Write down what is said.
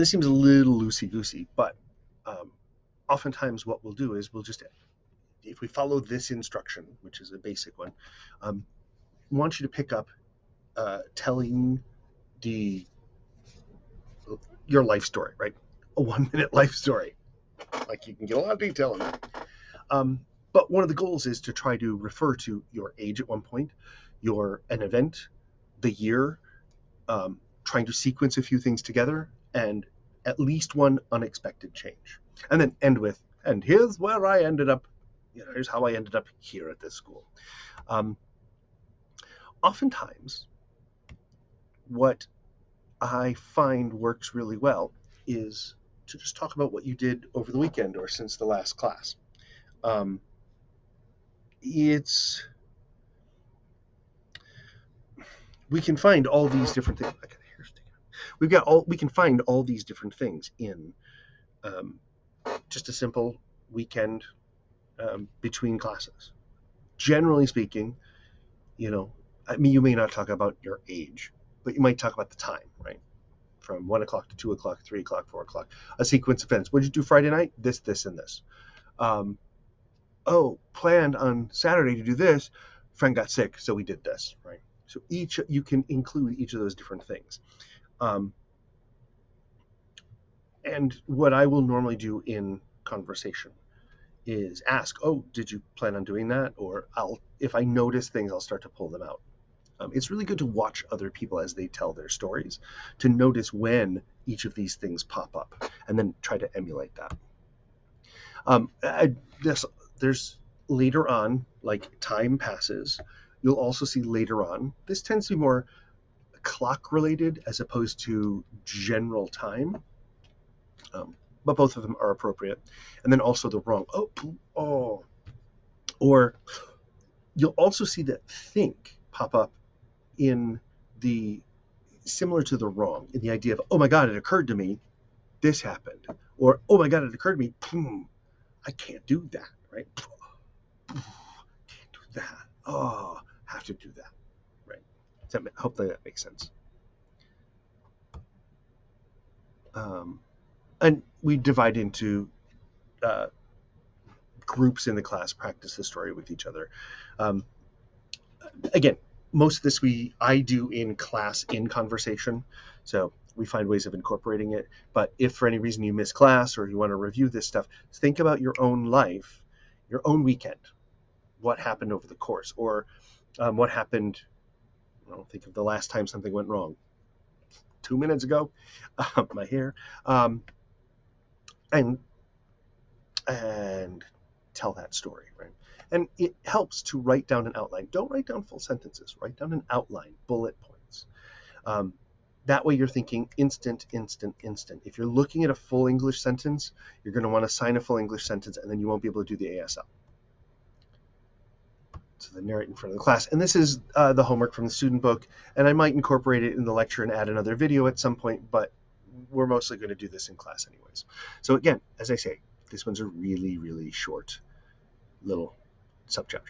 this seems a little loosey-goosey, but oftentimes what we'll do is we'll just, if we follow this instruction, which is a basic one, want you to pick up telling your life story, right? A 1-minute life story. Like, you can get a lot of detail in that. But one of the goals is to try to refer to your age at one point, an event, the year, trying to sequence a few things together, and at least one unexpected change. And then end with, and here's where I ended up, here's how I ended up here at this school. Oftentimes, what I find works really well is to just talk about what you did over the weekend or since the last class. We can find all these different things. We can find all these different things in just a simple weekend between classes. Generally speaking, you may not talk about your age, but you might talk about the time, right? From 1 o'clock to 2 o'clock, 3 o'clock, 4 o'clock, a sequence of events. What did you do Friday night? This, and this. Planned on Saturday to do this. Friend got sick, so we did this, right? So you can include each of those different things. And what I will normally do in conversation is ask, did you plan on doing that? Or if I notice things, I'll start to pull them out. It's really good to watch other people as they tell their stories, to notice when each of these things pop up, and then try to emulate that. There's later on, like time passes, you'll also see later on, this tends to be more clock related as opposed to general time, but both of them are appropriate. And then also the wrong, or you'll also see that think pop up in the similar to the wrong, in the idea of, oh my God, it occurred to me, this happened, or oh my God, it occurred to me, I can't do that, right? Can't do that. Have to do that, right? Hopefully that makes sense. And we divide into groups in the class, practice the story with each other. Again, most of this I do in class, in conversation, so we find ways of incorporating it. But if for any reason you miss class or you want to review this stuff, think about your own life, your own weekend, what happened over the course, or what happened, think of the last time something went wrong. 2 minutes ago, my hair, and tell that story, right? And it helps to write down an outline. Don't write down full sentences. Write down an outline, bullet points. That way you're thinking instant. If you're looking at a full English sentence, you're going to want to sign a full English sentence, and then you won't be able to do the ASL. So then narrate in front of the class. And this is the homework from the student book, and I might incorporate it in the lecture and add another video at some point, but we're mostly going to do this in class anyways. So again, as I say, this one's a really, really short little subchapter.